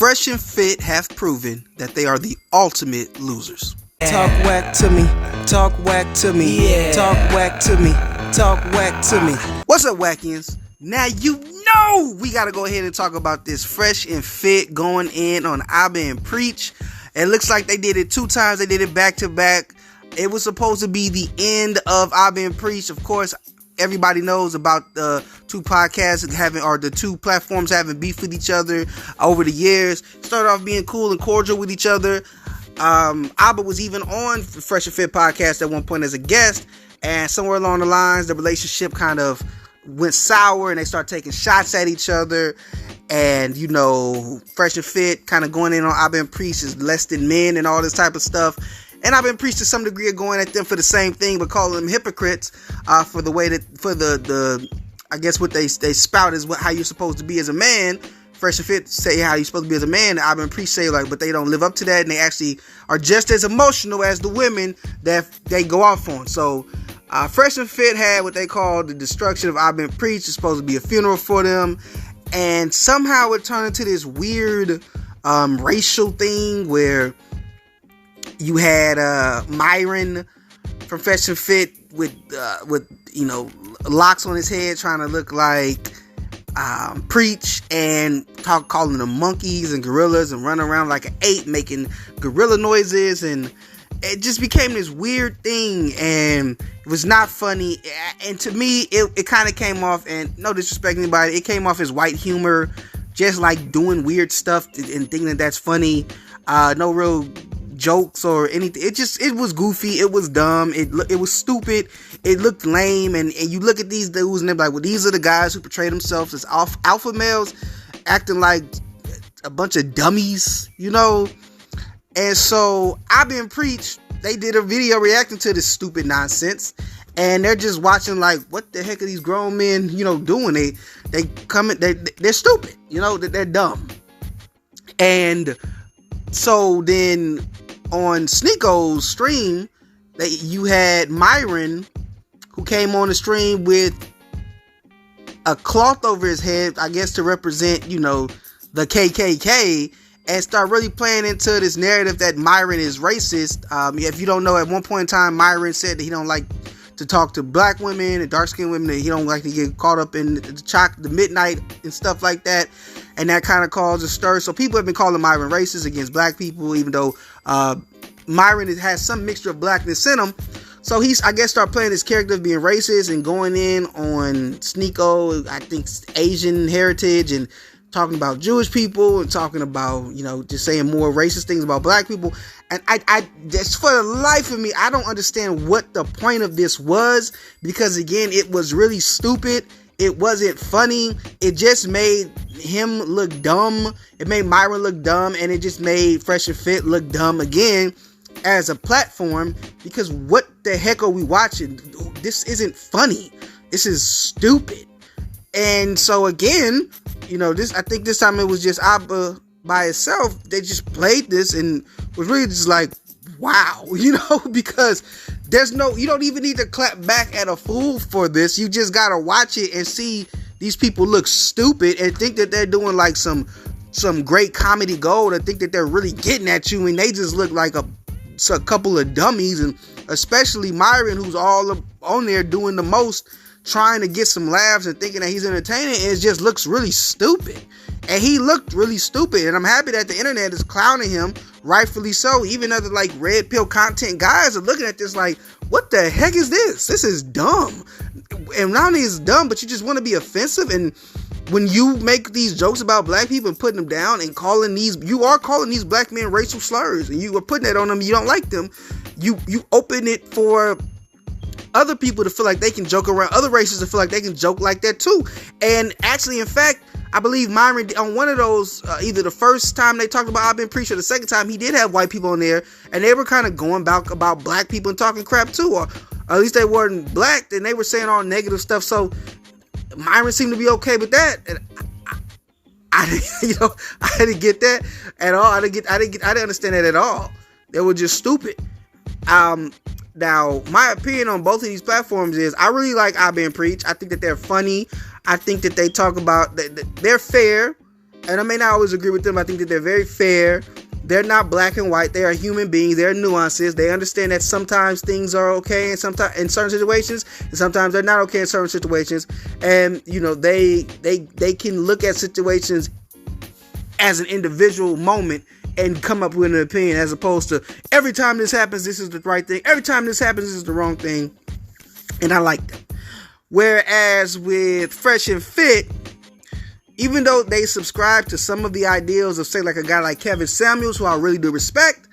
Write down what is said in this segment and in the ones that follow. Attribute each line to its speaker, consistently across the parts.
Speaker 1: Fresh and Fit have proven that they are the ultimate losers.
Speaker 2: Talk whack to me, talk whack to me, yeah. Talk whack to me, talk whack to me.
Speaker 1: What's up, Wackians? Now you know we gotta go ahead and talk about this Fresh and Fit going in on Abba and Preach. It looks like they did it 2 times. They did it back to back. It was supposed to be the end of Abba and Preach. Of course, everybody knows about the 2 podcasts or the 2 platforms having beef with each other over the years. Started off being cool and cordial with each other. Abba was even on the Fresh and Fit podcast at one point as a guest, and somewhere along the lines, the relationship kind of went sour, and they started taking shots at each other. And you know, Fresh and Fit kind of going in on Abba and Preach is less than men and all this type of stuff. And Abba and Preach to some degree are going at them for the same thing, but calling them hypocrites for the way that the I guess what they spout is how you're supposed to be as a man. Fresh and Fit say how you're supposed to be as a man, and Abba and Preach say but they don't live up to that, and they actually are just as emotional as the women that they go off on. So Fresh and Fit had what they call the destruction of Abba and Preach. It's supposed to be a funeral for them, and somehow it turned into this weird racial thing where you had Myron from Fresh and Fit with locks on his head, trying to look like Preach, and calling them monkeys and gorillas, and running around like an ape making gorilla noises, and it just became this weird thing, and it was not funny. And to me, it kind of came off, and no disrespect to anybody, it came off as white humor, just like doing weird stuff and thinking that that's funny. No real jokes or anything. It was goofy, it was dumb, it was stupid, it looked lame, and you look at these dudes and they're like, well, these are the guys who portray themselves as alpha males, acting like a bunch of dummies, you know. And so Abba and Preach, they did a video reacting to this stupid nonsense, and they're just watching like, what the heck are these grown men, doing? They're stupid, they're dumb. And so then on Sneako's stream, you had Myron, who came on the stream with a cloth over his head, I guess to represent, the KKK, and start really playing into this narrative that Myron is racist. If you don't know, at one point in time, Myron said that he don't like to talk to black women and dark-skinned women, that he don't like to get caught up in the midnight and stuff like that, and that kind of caused a stir. So people have been calling Myron racist against black people, even though Myron has some mixture of blackness in him. So he's, I guess, start playing this character of being racist and going in on Sneako, I think Asian heritage, and talking about Jewish people, and talking about, just saying more racist things about black people. And I just, for the life of me, I don't understand what the point of this was, because again, it was really stupid. It wasn't funny. It just made him look dumb. It made Myron look dumb, and it just made Fresh and Fit look dumb again as a platform, because what the heck are we watching? This isn't funny. This is stupid. And so again, I think this time it was just Abba by itself. They just played this and was really just like, wow, because you don't even need to clap back at a fool for this. You just gotta watch it and see these people look stupid and think that they're doing like some great comedy gold, and think that they're really getting at you, and they just look like a couple of dummies. And especially Myron, who's all on there doing the most, trying to get some laughs and thinking that he's entertaining, it just looks really stupid. And he looked really stupid, and I'm happy that the internet is clowning him, rightfully so. Even other like red pill content guys are looking at this like, what the heck is this? This is dumb. And not only is it dumb, but you just want to be offensive. And when you make these jokes about black people and putting them down and you are calling these black men racial slurs, and you are putting that on them, you don't like them, you open it for other people to feel like they can joke around, other races to feel like they can joke like that too. And actually, in fact, I believe Myron, on one of those, either the first time they talked about Abba and Preach, or the second time, he did have white people on there, and they were kind of going about black people and talking crap too, or at least they weren't black, and they were saying all negative stuff. So Myron seemed to be okay with that, and I didn't get that at all. I didn't understand that at all. They were just stupid. Now, my opinion on both of these platforms is I really like Abba and Preach. I think that they're funny. I think that they talk about, they're fair. and I may not always agree with them. I think that they're very fair. They're not black and white. They are human beings. There are nuances. They understand that sometimes things are okay and sometimes in certain situations, and sometimes they're not okay in certain situations. And they can look at situations as an individual moment and come up with an opinion, as opposed to every time this happens, this is the right thing. Every time this happens, this is the wrong thing. And I like them. Whereas with Fresh and Fit, even though they subscribe to some of the ideals of, say, like a guy like Kevin Samuels, who I really do respect,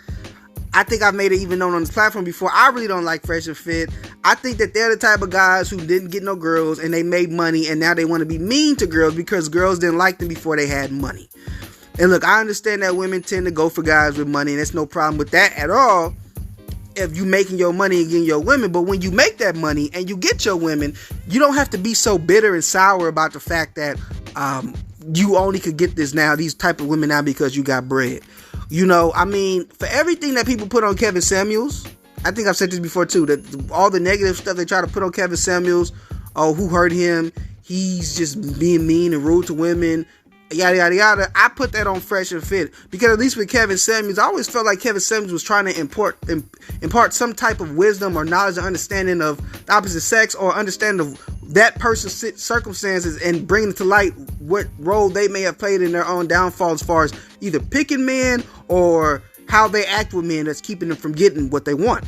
Speaker 1: I think I've made it even known on this platform before, I really don't like Fresh and Fit. I think that they're the type of guys who didn't get no girls and they made money, and now they want to be mean to girls because girls didn't like them before they had money. And look, I understand that women tend to go for guys with money, and there's no problem with that at all if you making your money and getting your women. But when you make that money and you get your women, you don't have to be so bitter and sour about the fact that you only could get these type of women now because you got bread. For everything that people put on Kevin Samuels, I think I've said this before too, that all the negative stuff they try to put on Kevin Samuels, who hurt him, he's just being mean and rude to women, yada yada yada. I put that on Fresh and Fit because at least with Kevin Samuels, I always felt like Kevin Samuels was trying to impart some type of wisdom or knowledge or understanding of the opposite sex, or understanding of that person's circumstances, and bringing to light what role they may have played in their own downfall as far as either picking men or how they act with men that's keeping them from getting what they want.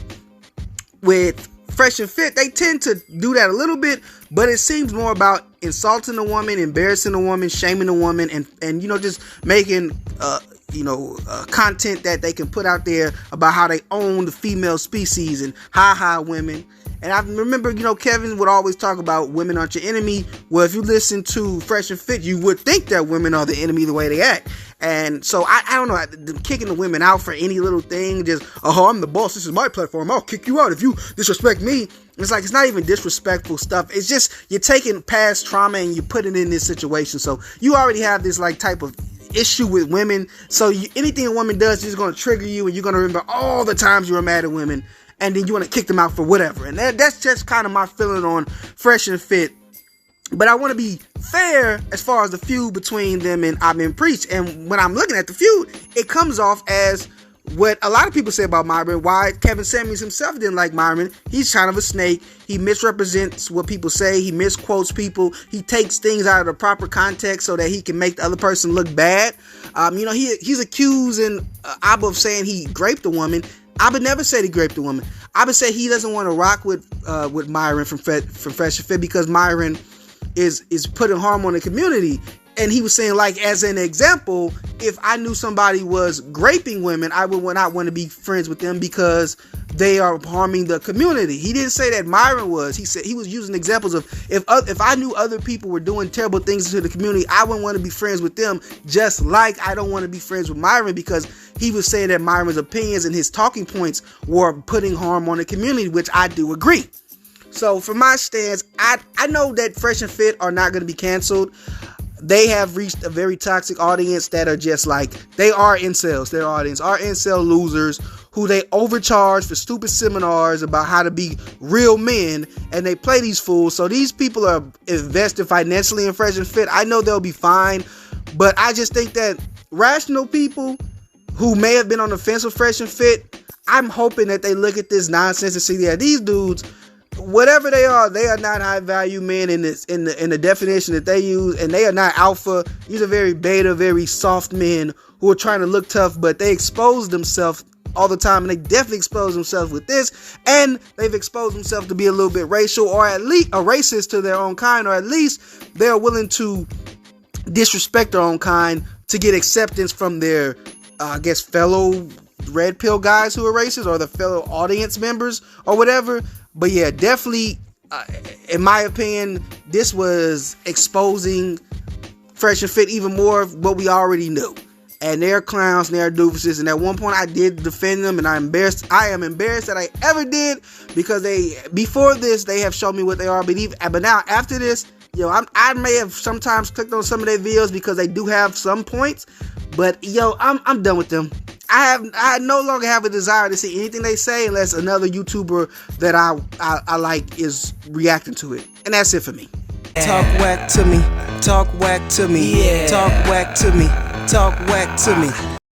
Speaker 1: With Fresh and Fit, they tend to do that a little bit, but it seems more about insulting a woman, embarrassing a woman, shaming a woman, and just making content that they can put out there about how they own the female species and ha women. And I remember, Kevin would always talk about women aren't your enemy. Well, if you listen to Fresh and Fit, you would think that women are the enemy the way they act. And so I don't know, kicking the women out for any little thing, just, I'm the boss, this is my platform, I'll kick you out if you disrespect me. It's like, it's not even disrespectful stuff. It's just, you're taking past trauma and you put it in this situation. So you already have this type of issue with women. So anything a woman does is going to trigger you, and you're going to remember all the times you were mad at women. And then you want to kick them out for whatever. And that's just kind of my feeling on Fresh and Fit. But I want to be fair as far as the feud between them and I've Been Preached. And when I'm looking at the feud, it comes off as what a lot of people say about Myron, why Kevin Samuels himself didn't like Myron. He's kind of a snake. He misrepresents what people say. He misquotes people. He takes things out of the proper context so that he can make the other person look bad. He's accusing Abba of saying he raped a woman. Abba never said he raped a woman. Abba said he doesn't want to rock with Myron from Fresh and Fit because Myron is putting harm on the community. And he was saying, like, as an example, if I knew somebody was raping women, I would not want to be friends with them because they are harming the community. He didn't say that Myron was. He said he was using examples of if I knew other people were doing terrible things to the community, I wouldn't want to be friends with them, just like I don't want to be friends with Myron, because he was saying that Myron's opinions and his talking points were putting harm on the community, which I do agree. So from my stance, I know that Fresh and Fit are not going to be canceled. They have reached a very toxic audience that are just like, they are incels. Their audience are incel losers who they overcharge for stupid seminars about how to be real men, and they play these fools. So these people are invested financially in Fresh and Fit. I know they'll be fine, but I just think that rational people who may have been on the fence with Fresh and Fit, I'm hoping that they look at this nonsense and see that these dudes, whatever they are not high value men in the definition that they use, and they are not alpha. These are very beta, very soft men who are trying to look tough, but they expose themselves all the time, and they definitely expose themselves with this, and they've exposed themselves to be a little bit racial, or at least a racist to their own kind, or at least they're willing to disrespect their own kind to get acceptance from their fellow red pill guys who are racist, or the fellow audience members or whatever. But yeah, definitely, in my opinion, this was exposing Fresh and Fit even more of what we already knew. And they're clowns, and they're doofuses. And at one point, I did defend them, and I am embarrassed that I ever did, because before this, they have shown me what they are. But now, after this, I may have sometimes clicked on some of their videos because they do have some points. But I'm done with them. I no longer have a desire to see anything they say unless another YouTuber that I like is reacting to it. And that's it for me.
Speaker 2: Talk whack to me. Talk whack to me. Talk whack to me. Talk whack to me.